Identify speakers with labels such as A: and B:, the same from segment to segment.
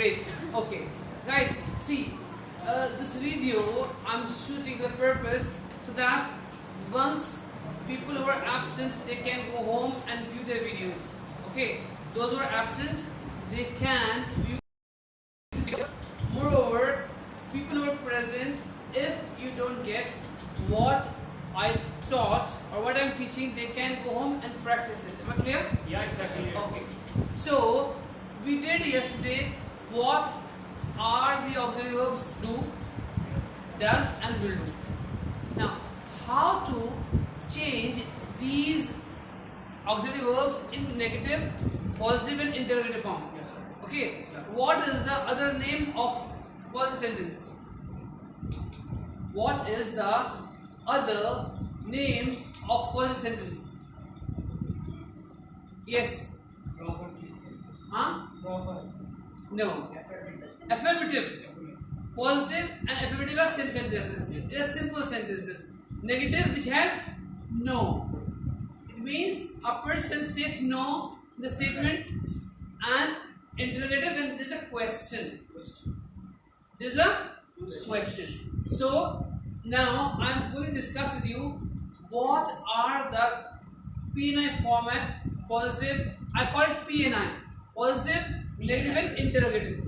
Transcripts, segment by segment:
A: Great. Okay, guys, see, this video I'm shooting the purpose so that once people who are absent, they can go home and view their videos. Okay, those who are absent, they can view this video. Moreover, people who are present, if you don't get what I taught or what I'm teaching, they can go home and practice it. Am I clear?
B: Yeah, exactly.
A: Okay. So we did yesterday what are the auxiliary verbs do, does and will do. Now, how to change these auxiliary verbs in negative, positive and interrogative form.
B: Yes, sir.
A: Okay. What is the other name of positive sentence? What is the other name of positive sentence? Yes. Huh? No. Affirmative. Positive and affirmative are same sentences. They are simple sentences. Negative, which has no. It means a person says no in the statement, and interrogative when there is a question. There is a question. So now I am going to discuss with you what are the PNI format. Positive, I call it PNI. Positive, negative and interrogative.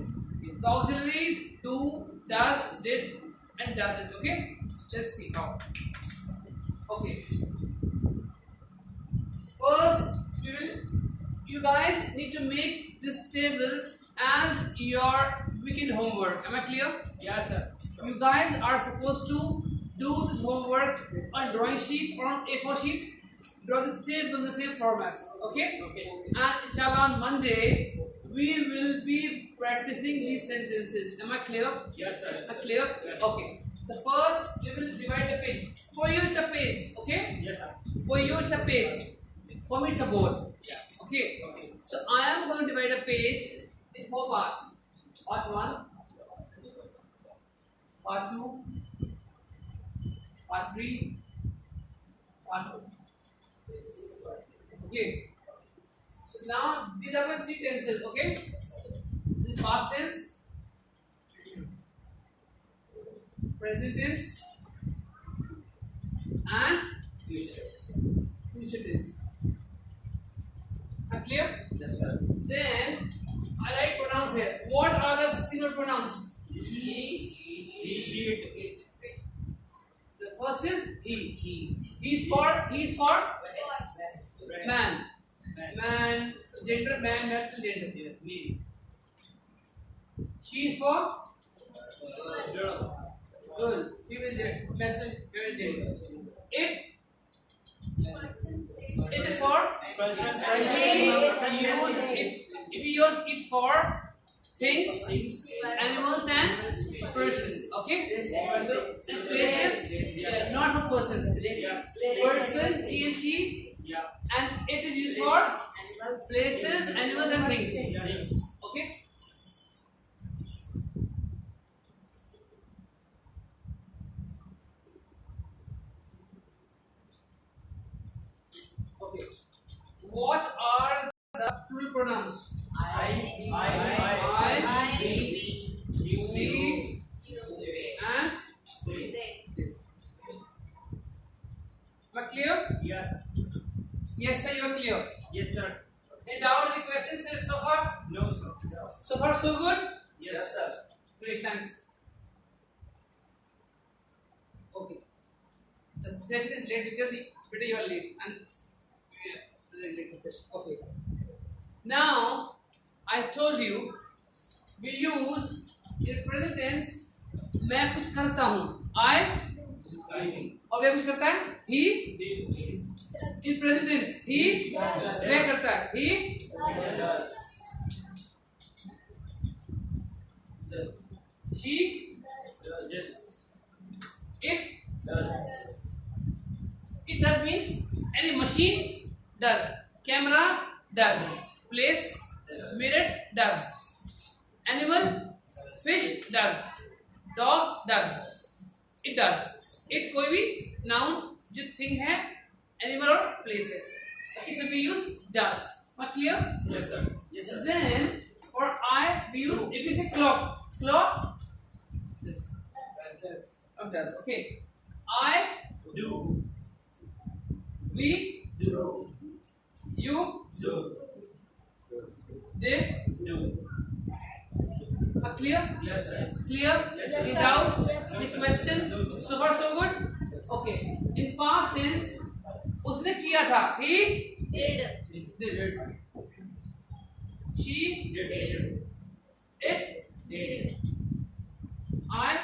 A: The auxiliaries do, does, did and doesn't. Okay, let's see how. Okay, first you guys need to make this table as your weekend homework. Am I clear?
B: Yeah, sir.
A: You guys are supposed to do this homework on drawing sheet or on A4 sheet. Draw this table in the same format. Okay?
B: Okay.
A: And inshallah on Monday we will be practicing these sentences. Am I clear?
B: Yes, sir.
A: Am I clear?
B: Yes.
A: Okay. So first we will divide the page. For you it's a page. Okay?
B: Yes, sir.
A: For you it's a page. For me it's a board.
B: Yeah.
A: Okay?
B: Okay.
A: So I am going to divide a page in 4 parts. Part 1, Part 2, Part 3, Part 4. Okay. So now these are my 3 tenses. Okay. The past tense, present tense, and future tense. Are clear?
B: Yes, sir.
A: Then I write pronouns here. What are the single pronouns?
B: He, she, it.
A: The first is he.
B: He.
A: He is for man. Man, gender, man, masculine gender.
B: Me.
A: She is for
B: Girl.
A: girl, female gender, masculine, female gender. It is for
B: Person.
A: if you use it for things, animals and persons. Okay? So in places, not for person.
B: Yeah.
A: Person, he and she,
B: Yeah.
A: and it is used for places, animals and things.
B: Things.
A: Okay? Okay. What are the plural pronouns?
B: I,
A: we, and am I clear?
B: Yes, sir.
A: Yes, sir, you are clear.
B: Yes, sir.
A: Any doubt, any questions so far?
B: No, sir.
A: So far, so good?
B: Yes, sir.
A: Great, thanks. Okay. The session is late because today you are late and we are late session. Okay. Now, I told you we use in present tense मैं कुछ करता हूँ I और वह कुछ करता है he in present tense he वह करता है he she it does means any machine does, camera does, place mirror does, animal fish does, dog does, it does. it कोई भी noun जो thing है animal और place है, okay, so we use does. Are clear?
B: Yes, sir. Yes, sir.
A: Then for we use, if we say clock, does. Okay. I,
B: Do.
A: we,
B: Do.
A: you,
B: Do.
A: they.
B: Do.
A: Clear?
B: Yes, sir.
A: Clear?
B: Yes, sir.
A: Any doubt?
B: Yes,
A: Any
B: sir.
A: question?
B: No, sir.
A: So far so good? Okay. In past tense, उसने किया था. He did. She
B: Did.
A: it
B: Did.
A: I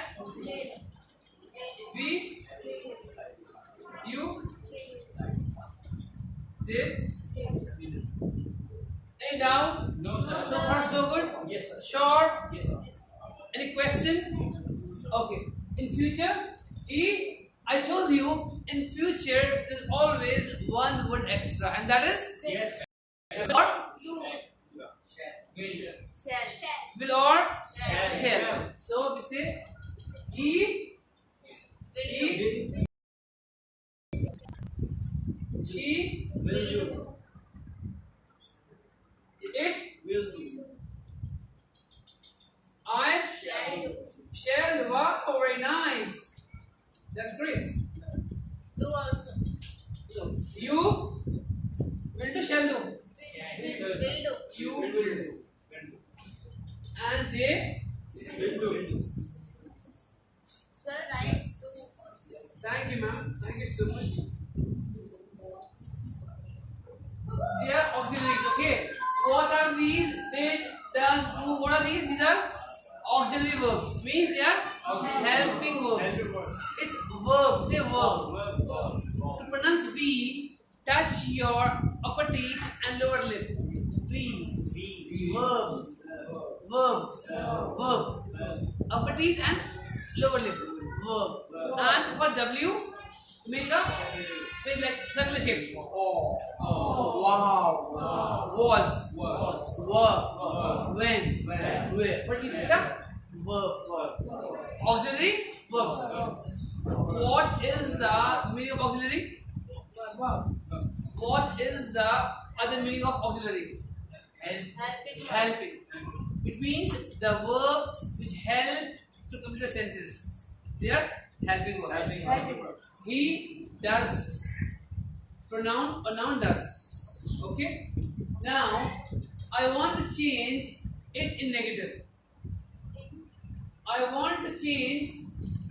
A: we you they. Any doubt?
B: No, sir.
A: So far so good?
B: Yes, sir.
A: Sure?
B: Yes, sir.
A: Any question? Okay. In future, I told you, in future there is always one word extra, and that is
B: Yes.
A: what? Will or shall. So we say he, she,
B: Will you?
A: it,
B: Will you?
A: I, shall. Wow, very nice. That's great. You will do, shall do. You will do. And they.
B: Will do.
A: Thank you, ma'am. Thank you so much. They are auxiliaries, okay? What are these? They, does, do. What are these? These are auxiliary verbs. Means they are helping verbs. It's verb. Say verb. To pronounce V, touch your upper teeth and lower lip. V. Verb. Upper teeth and lower lip. Verb. And for W, make a face like circular shape. Wow. Was. Were. When. Where. What is this? Verb. Auxiliary verbs. What is the meaning of auxiliary? What is the other meaning of auxiliary? Helping. It means the verbs which help to complete a sentence. They are helping verbs. He does. Pronoun does. Okay. Now I want to change it in negative. I want to change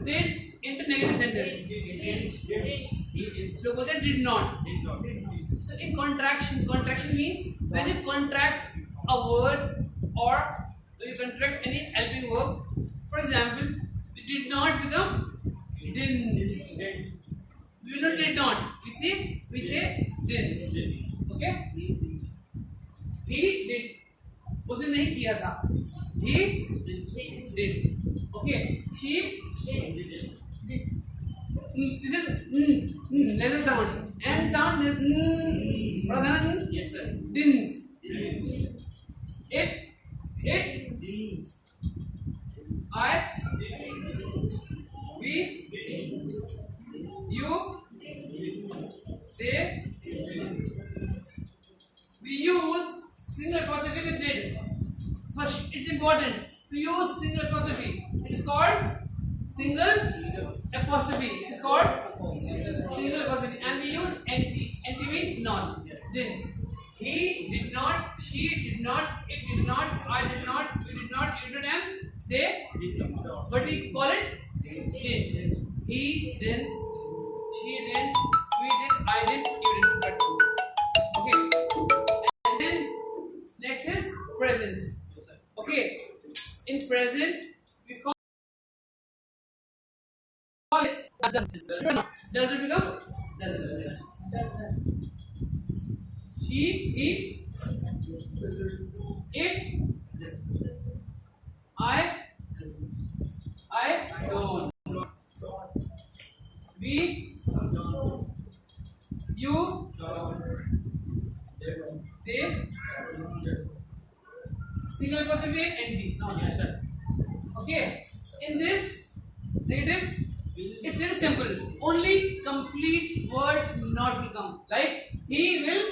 A: did into negative sentence. Look, it did not. So in contraction means when you contract a word or you contract any helping verb. For example, it did not become didn't. We know did not. We say didn't. Okay? He did. उसने नहीं किया था. He did. Okay. She did. This is nasal sound. M sound is rather than
B: Yes, sir.
A: didn't.
B: Didn't.
A: It
B: Didn't.
A: I we you they. We use single apostrophe with did. First, it's important to use single apostrophe. It is called single apostrophe. It is called single apostrophe, and we use NT. NT means not. Didn't. He did not. She did not. It did not. I did not. We did not. You did, and they. But we call it did. He didn't. She didn't. We did. I didn't. You didn't. Okay. And then next is present. Okay. In present, we call it does it become? Doesn't. She, he, it, I don't. We, you, they, single apostrophe NT. Now, okay. In this negative, it's very simple. Only complete word not will come. Like he will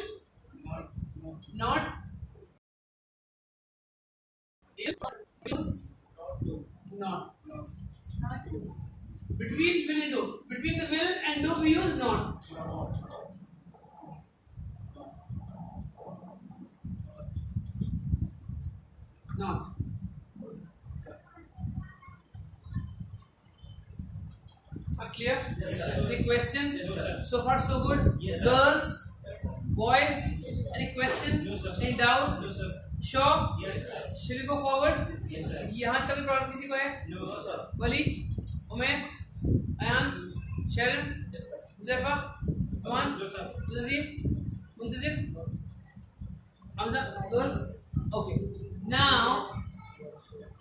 A: not. Between will and do. Between the will and do we use not. Not. Clear?
B: Yes, sir.
A: Any question?
B: Yes, sir.
A: So far so good?
B: Yes, sir.
A: Girls,
B: Yes, sir.
A: boys,
B: Yes, sir.
A: any question?
B: No, sir.
A: Any doubt?
B: No, sir.
A: Sure?
B: Yes, sir.
A: Shall we go forward?
B: Yes, sir.
A: यहाँ तक कोई problem किसी को है?
B: No, sir.
A: Wali, Umer, Ayan, Sheran,
B: Yes, sir.
A: Huzaifa, Aman,
B: No, sir.
A: Nazeem, Muntazir, Hamza, girls. Okay. Now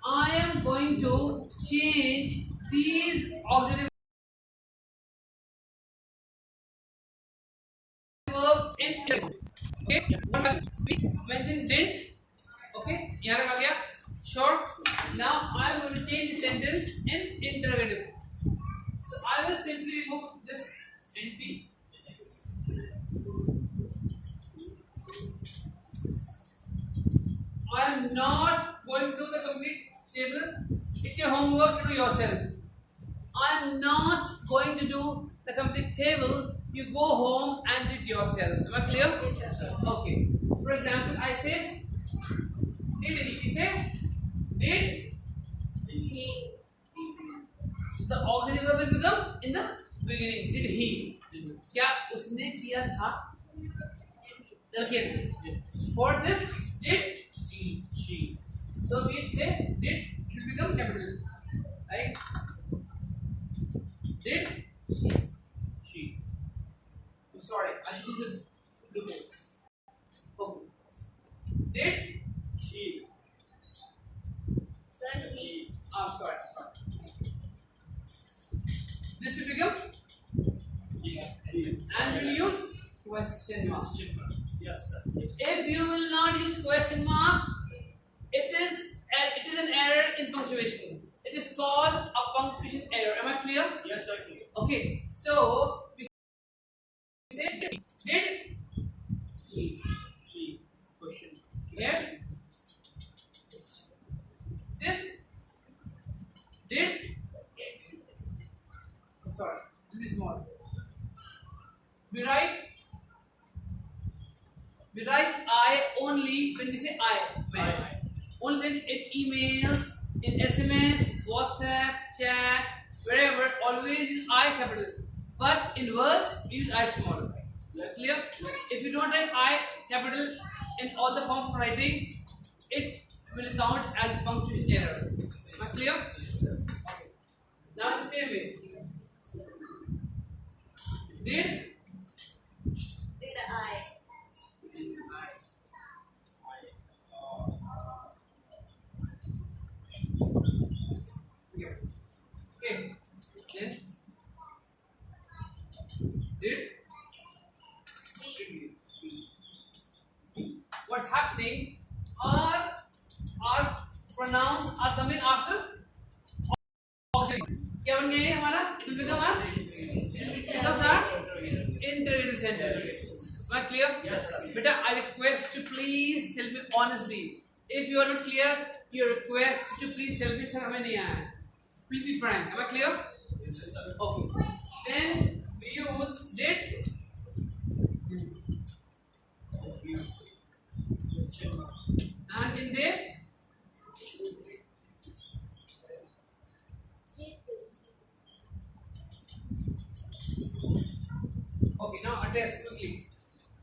A: I am going to change these auxiliary verb in okay. We mentioned didn't. Okay. यहाँ तक आ गया. Sure. Now I am going to change the sentence in interrogative. So I will simply remove this NP. I am not going to do the complete table. It's your homework to do yourself. I am not going to do the complete table. You go home and do it yourself. Am I clear?
B: Yes, sir.
A: Okay. For example, I say, did he say? Did? So the auxiliary verb will become in the beginning. Did he? क्या उसने किया था? Okay. For this, did
B: She.
A: so we say did it will become capital, right? Did
B: She.
A: I'm sorry, I should use a blue pen. Okay. Did
B: She.
A: I'm sorry. This will become and we'll use question mark.
B: Yes, sir. Yes.
A: If you will not use question mark, it is an error in punctuation. It is called a punctuation error. Am I clear?
B: Yes, sir.
A: Okay. So we say did
B: She. Question.
A: here this did I'm sorry, really small. We write I only when we say I. When.
B: I.
A: Only then in emails, in SMS, WhatsApp, chat, wherever, always use I capital. But in words, we use I small. Clear? If you don't write I capital in all the forms of writing, it will count as punctuation error. Am I clear? Okay. Now in the same way. Did okay. Then did what's happening our pronouns are coming after auxiliary. क्या बन गया ये हमारा? It will become our interrogative sentence. Am I clear?
B: Yes, sir.
A: Beta, I request you please tell me honestly. If you are not clear, you request to please tell me, sir, हमें नहीं आया है. Please be frank. Am I clear?
B: Yes, sir.
A: Okay. Then we use did. And in there, okay, now a test quickly.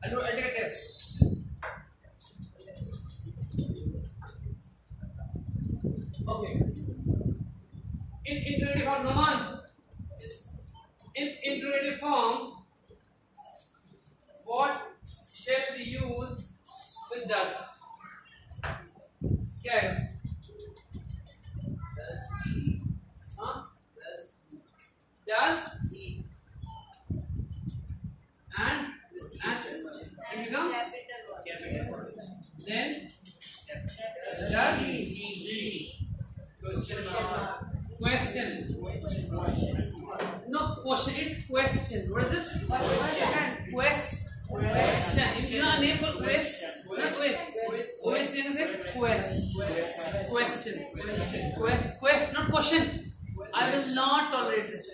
A: I'll take a test. Okay. In interrogative form, Noman. In interrogative form, what shall we use with does? क्या है? हाँ? Does and it become then does question. No question, it's question. What is this? Question. If you know a name called quest, not quest. Quest, you can say quest. Question. Quest, not question. I will not tolerate this.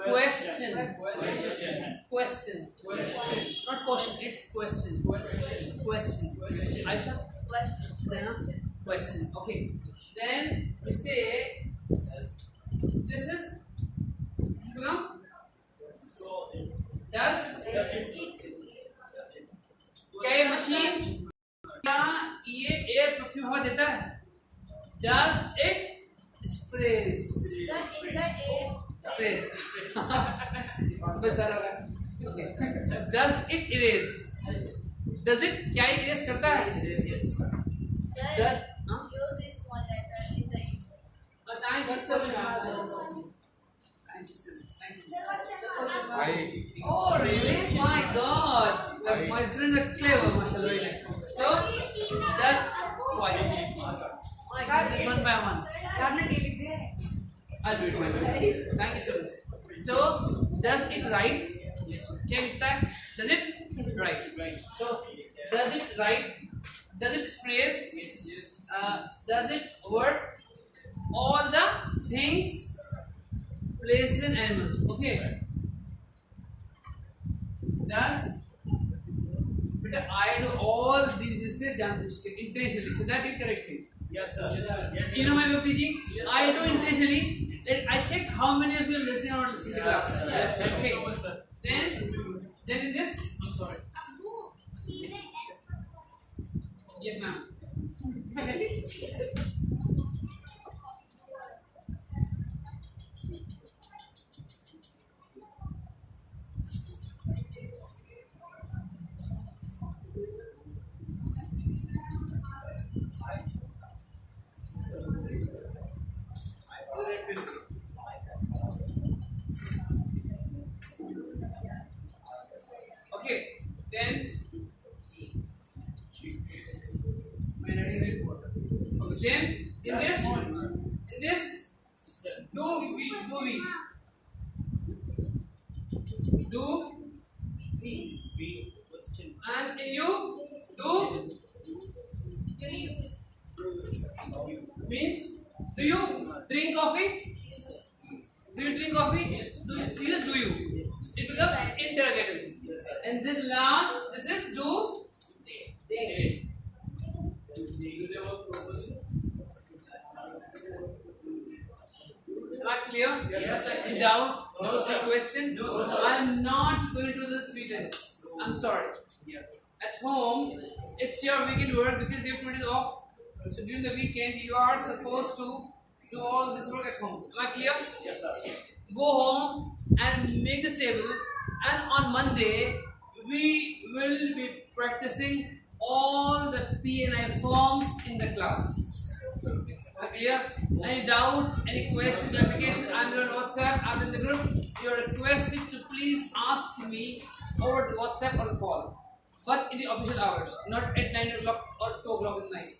A: Question.
B: Question.
A: Question. Not question, it's question. Question. Aisha?
C: Question.
A: Then, question. Okay. Then we say this is become does क्या ये machine क्या ये air perfume हवा देता है? Does it sprays?
C: Sir, in the air.
A: Spray. बता रहा है. Okay. Does it erase? Does it क्या erase करता है?
B: Yes.
C: Sir,
A: Does
C: use a small letter in the ink.
A: Thank you so much. Thank you so much. Oh really? My God! My students are clever, mashallah. Very nice. So, does why? My goodness, one by one. I'll do it myself. Thank you so much. So, does it write?
B: Yes.
A: क्या लिखता है? Does it write?
B: Right.
A: So, does it write? Does it sprays?
B: Yes.
A: Does it work? All the things, places and animals. Okay. Does but I do all these things intentionally, so that is correct.
B: Yes, sir. Yes.
A: You know my way of teaching?
B: Yes,
A: I
B: sir.
A: do intentionally. Then I check how many of you are listening or not listening to the class.
B: Yes. Thank you so
A: Okay.
B: much, sir.
A: Then in this,
B: I'm sorry.
A: yes ma'am. Okay, then then in this do we
B: We question.
A: and in you do means do you drink coffee? Do you drink coffee?
B: Yes.
A: Do you?
B: Yes.
A: It becomes interrogative.
B: Yes, sir.
A: And then last, this is do.
B: They. Do they work properly?
A: Am I clear?
B: Yes, sir.
A: In doubt?
B: No, sir.
A: Question?
B: No, sir.
A: I'm not going to do this pretense. I'm sorry.
B: Yeah.
A: At home, it's your weekend work because we have 2 days off. So during the weekend, you are supposed to do all this work at home. Am I clear?
B: Yes, sir.
A: Go home and make this table. And on Monday, we will be practicing all the P&I forms in the class. Clear? Any doubt, any question, clarification? I'm on WhatsApp, I'm in the group. You're requested to please ask me over the WhatsApp or the call. But in the official hours, not at 9 o'clock or 2 o'clock in the night.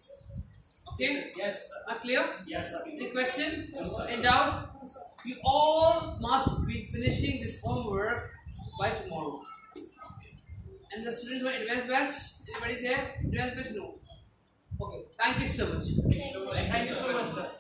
A: Okay?
B: Yes, sir.
A: Are clear?
B: Yes, sir.
A: Any question?
B: Yes, sir.
A: In doubt? You all must be finishing this homework by tomorrow. And the students who are advanced batch, anybody's here? Advanced batch? No. Okay. Thank you so much.
B: Thank you so much, sir.